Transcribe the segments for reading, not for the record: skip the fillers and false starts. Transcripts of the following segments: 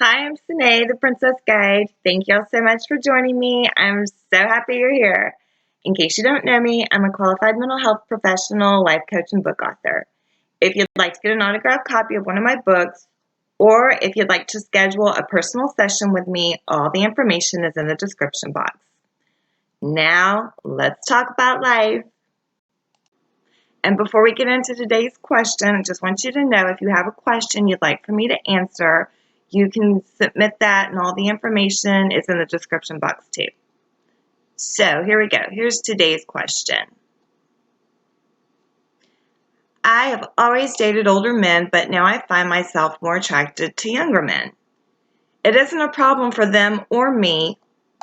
Hi, I'm Senée, the Princess Guide. Thank you all so much for joining me. I'm so happy you're here. In case you don't know me, I'm a qualified mental health professional, life coach, and book author. If you'd like to get an autographed copy of one of my books, or if you'd like to schedule a personal session with me, all the information is in the description box. Now, let's talk about life. And before we get into today's question, I just want you to know if you have a question you'd like for me to answer, you can submit that and all the information is in the description box too. So here we go. Here's today's question. I have always dated older men, but now I find myself more attracted to younger men. It isn't a problem for them or me,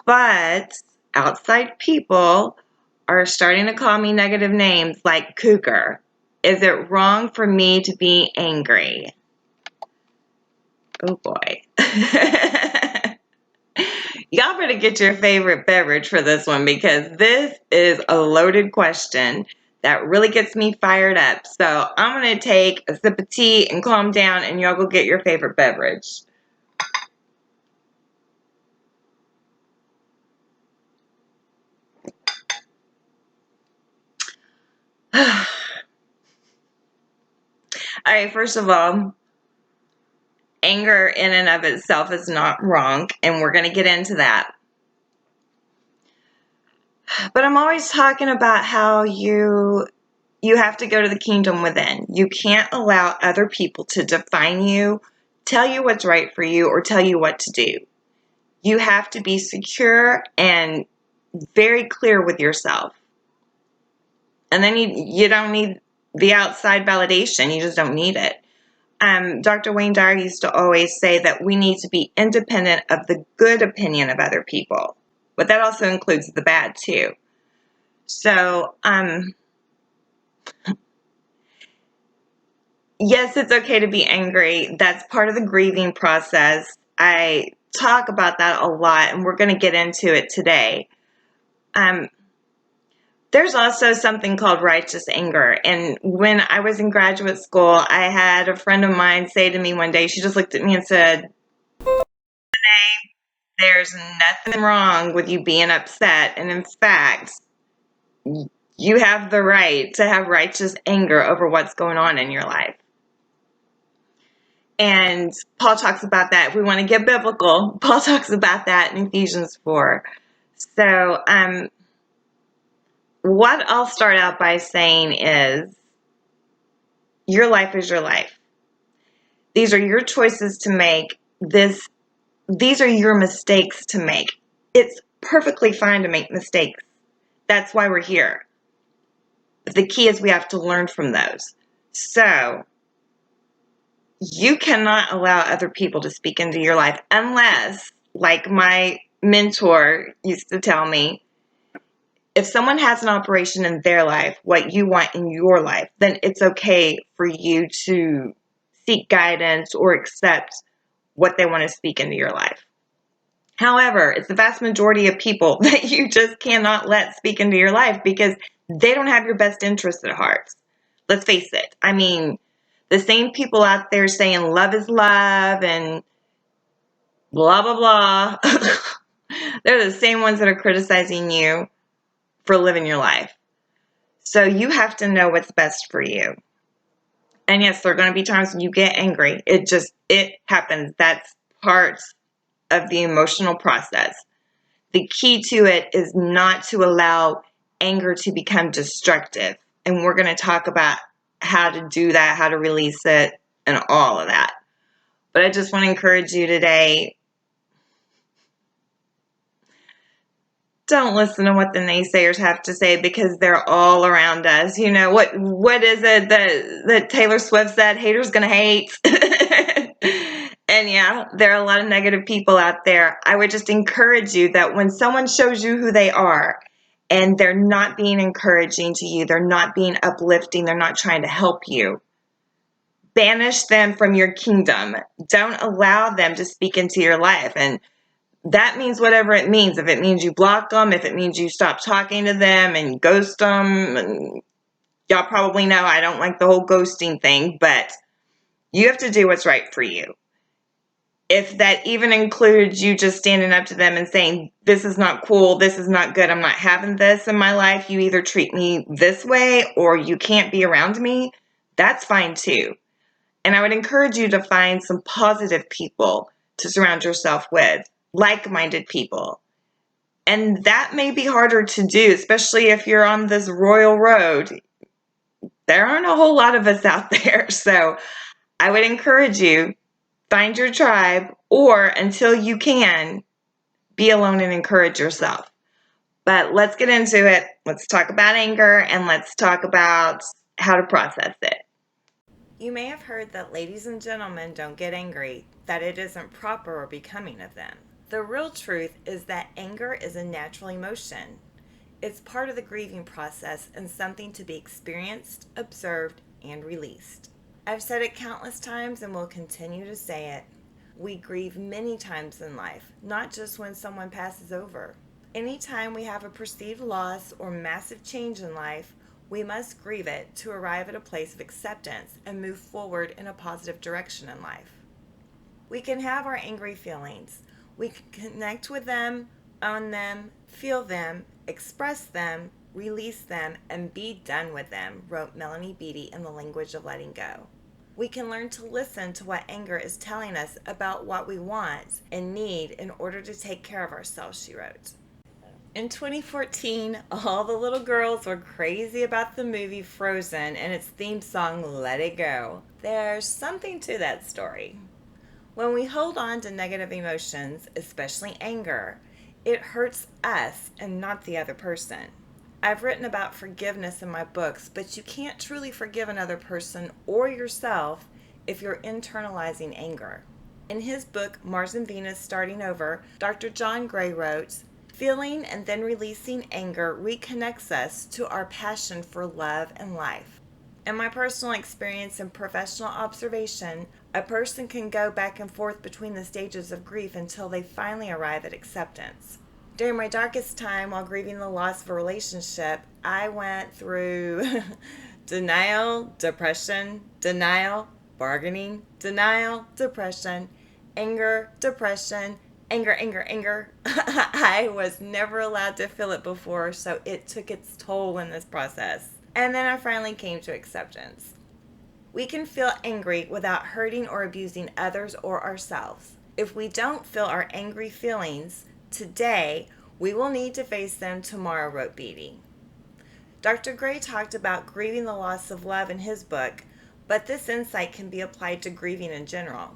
but outside people are starting to call me negative names like cougar. Is it wrong for me to be angry? Oh boy. Y'all better get your favorite beverage for this one because this is a loaded question that really gets me fired up. So I'm going to take a sip of tea and calm down, and y'all go get your favorite beverage. All right, first of all, anger in and of itself is not wrong, and we're going to get into that. But I'm always talking about how you have to go to the kingdom within. You can't allow other people to define you, tell you what's right for you, or tell you what to do. You have to be secure and very clear with yourself. And then you don't need the outside validation. You just don't need it. Dr. Wayne Dyer used to always say that we need to be independent of the good opinion of other people. But that also includes the bad too. So, yes, it's okay to be angry. That's part of the grieving process. I talk about that a lot, and we're going to get into it today. There's also something called righteous anger. And when I was in graduate school, I had a friend of mine say to me one day, she just looked at me and said, "There's nothing wrong with you being upset. And in fact, you have the right to have righteous anger over what's going on in your life." And Paul talks about that. If we want to get biblical, Paul talks about that in Ephesians 4. So, what I'll start out by saying is, your life is your life. These are your choices to make. These are your mistakes to make. It's perfectly fine to make mistakes. That's why we're here. The key is we have to learn from those. So, you cannot allow other people to speak into your life unless, like my mentor used to tell me, if someone has an operation in their life, what you want in your life, then it's okay for you to seek guidance or accept what they want to speak into your life. However, it's the vast majority of people that you just cannot let speak into your life because they don't have your best interests at heart. Let's face it. I mean, the same people out there saying love is love and blah, blah, blah, they're the same ones that are criticizing you for living your life. So you have to know what's best for you. And yes, there are going to be times when you get angry. It happens. That's part of the emotional process. The key to it is not to allow anger to become destructive. And we're going to talk about how to do that, how to release it, and all of that. But I just want to encourage you today, don't listen to what the naysayers have to say because they're all around us. You know, what is it that Taylor Swift said? Haters gonna hate. And yeah, there are a lot of negative people out there. I would just encourage you that when someone shows you who they are and they're not being encouraging to you, they're not being uplifting, they're not trying to help you, banish them from your kingdom. Don't allow them to speak into your life. And that means whatever it means. If it means you block them, if it means you stop talking to them and ghost them, and y'all probably know I don't like the whole ghosting thing, but you have to do what's right for you. If that even includes you just standing up to them and saying, this is not cool, this is not good, I'm not having this in my life, you either treat me this way or you can't be around me, that's fine too. And I would encourage you to find some positive people to surround yourself with, like-minded people. And that may be harder to do, especially if you're on this royal road. There aren't a whole lot of us out there. So I would encourage you, find your tribe, or until you can, be alone and encourage yourself. But let's get into it. Let's talk about anger and let's talk about how to process it. You may have heard that ladies and gentlemen don't get angry, that it isn't proper or becoming of them. The real truth is that anger is a natural emotion. It's part of the grieving process and something to be experienced, observed, and released. I've said it countless times and will continue to say it. We grieve many times in life, not just when someone passes over. Anytime we have a perceived loss or massive change in life, we must grieve it to arrive at a place of acceptance and move forward in a positive direction in life. We can have our angry feelings. We can connect with them, own them, feel them, express them, release them, and be done with them, wrote Melanie Beattie in The Language of Letting Go. We can learn to listen to what anger is telling us about what we want and need in order to take care of ourselves, she wrote. In 2014, all the little girls were crazy about the movie Frozen and its theme song, Let It Go. There's something to that story. When we hold on to negative emotions, especially anger, it hurts us and not the other person. I've written about forgiveness in my books, but you can't truly forgive another person or yourself if you're internalizing anger. In his book, Mars and Venus Starting Over, Dr. John Gray wrote, feeling and then releasing anger reconnects us to our passion for love and life. In my personal experience and professional observation, a person can go back and forth between the stages of grief until they finally arrive at acceptance. During my darkest time while grieving the loss of a relationship, I went through denial, depression, denial, bargaining, denial, depression, anger, depression, anger. I was never allowed to feel it before, so it took its toll in this process. And then I finally came to acceptance. We can feel angry without hurting or abusing others or ourselves. If we don't feel our angry feelings today, we will need to face them tomorrow, wrote Beattie. Dr. Gray talked about grieving the loss of love in his book, but this insight can be applied to grieving in general.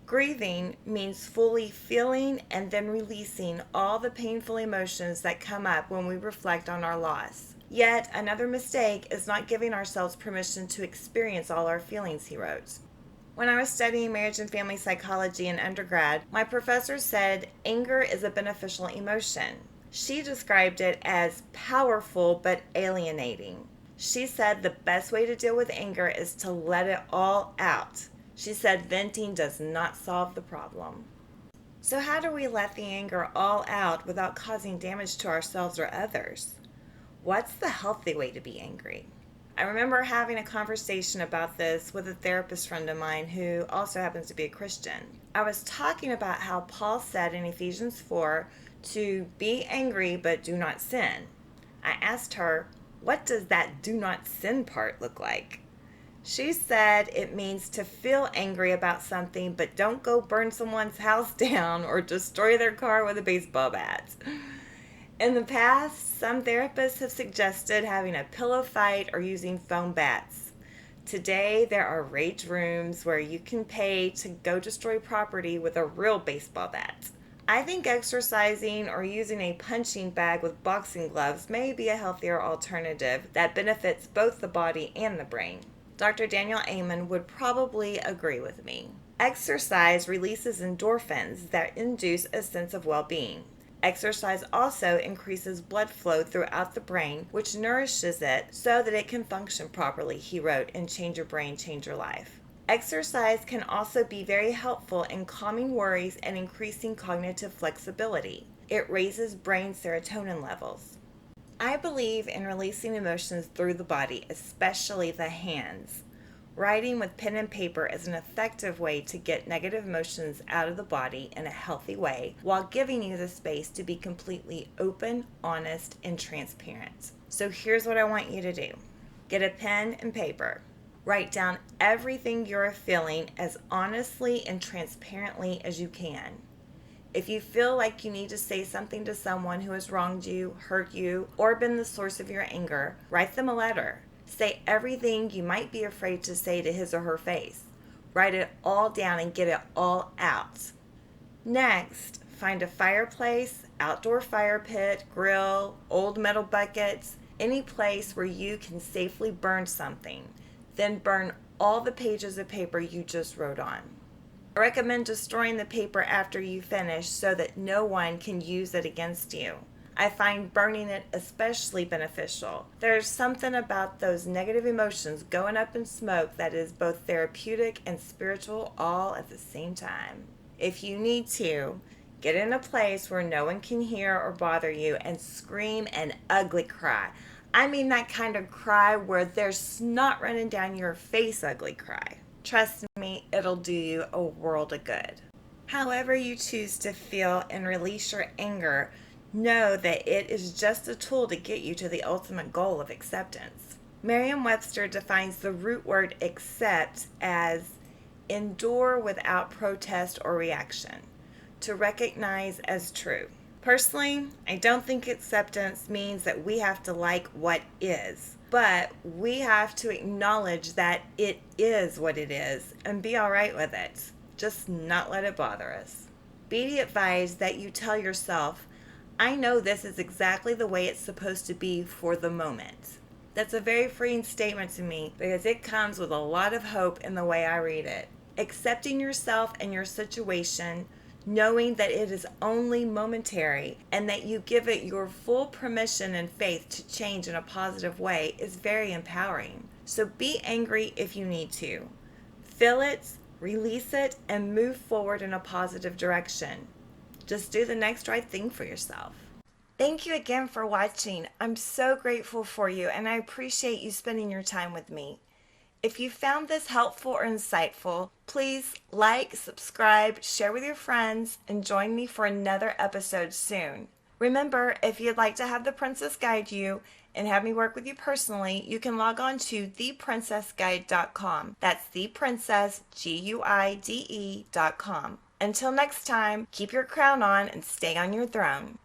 Grieving means fully feeling and then releasing all the painful emotions that come up when we reflect on our loss. Yet another mistake is not giving ourselves permission to experience all our feelings, he wrote. When I was studying marriage and family psychology in undergrad, my professor said anger is a beneficial emotion. She described it as powerful but alienating. She said the best way to deal with anger is to let it all out. She said venting does not solve the problem. So how do we let the anger all out without causing damage to ourselves or others? What's the healthy way to be angry? I remember having a conversation about this with a therapist friend of mine who also happens to be a Christian. I was talking about how Paul said in Ephesians 4 to be angry but do not sin. I asked her, what does that do not sin part look like? She said it means to feel angry about something but don't go burn someone's house down or destroy their car with a baseball bat. In the past, some therapists have suggested having a pillow fight or using foam bats. Today, there are rage rooms where you can pay to go destroy property with a real baseball bat. I think exercising or using a punching bag with boxing gloves may be a healthier alternative that benefits both the body and the brain. Dr. Daniel Amen would probably agree with me. Exercise releases endorphins that induce a sense of well-being. Exercise also increases blood flow throughout the brain, which nourishes it so that it can function properly, he wrote in Change Your Brain, Change Your Life. Exercise can also be very helpful in calming worries and increasing cognitive flexibility. It raises brain serotonin levels. I believe in releasing emotions through the body, especially the hands. Writing with pen and paper is an effective way to get negative emotions out of the body in a healthy way while giving you the space to be completely open, honest, and transparent. So here's what I want you to do. Get a pen and paper. Write down everything you're feeling as honestly and transparently as you can. If you feel like you need to say something to someone who has wronged you, hurt you, or been the source of your anger, write them a letter. Say everything you might be afraid to say to his or her face. Write it all down and get it all out. Next, find a fireplace, outdoor fire pit, grill, old metal buckets, any place where you can safely burn something. Then burn all the pages of paper you just wrote on. I recommend destroying the paper after you finish so that no one can use it against you. I find burning it especially beneficial. There's something about those negative emotions going up in smoke that is both therapeutic and spiritual all at the same time. If you need to, get in a place where no one can hear or bother you and scream an ugly cry. I mean that kind of cry where there's snot running down your face ugly cry. Trust me, it'll do you a world of good. However you choose to feel and release your anger, know that it is just a tool to get you to the ultimate goal of acceptance. Merriam-Webster defines the root word accept as endure without protest or reaction, to recognize as true. Personally, I don't think acceptance means that we have to like what is, but we have to acknowledge that it is what it is and be all right with it. Just not let it bother us. Be advised that you tell yourself, I know this is exactly the way it's supposed to be for the moment. That's a very freeing statement to me because it comes with a lot of hope in the way I read it. Accepting yourself and your situation, knowing that it is only momentary and that you give it your full permission and faith to change in a positive way is very empowering. So be angry if you need to. Feel it, release it, and move forward in a positive direction. Just do the next right thing for yourself. Thank you again for watching. I'm so grateful for you and I appreciate you spending your time with me. If you found this helpful or insightful, please like, subscribe, share with your friends, and join me for another episode soon. Remember, if you'd like to have the Princess guide you and have me work with you personally, you can log on to theprincessguide.com. That's theprincessguide.com. Until next time, keep your crown on and stay on your throne.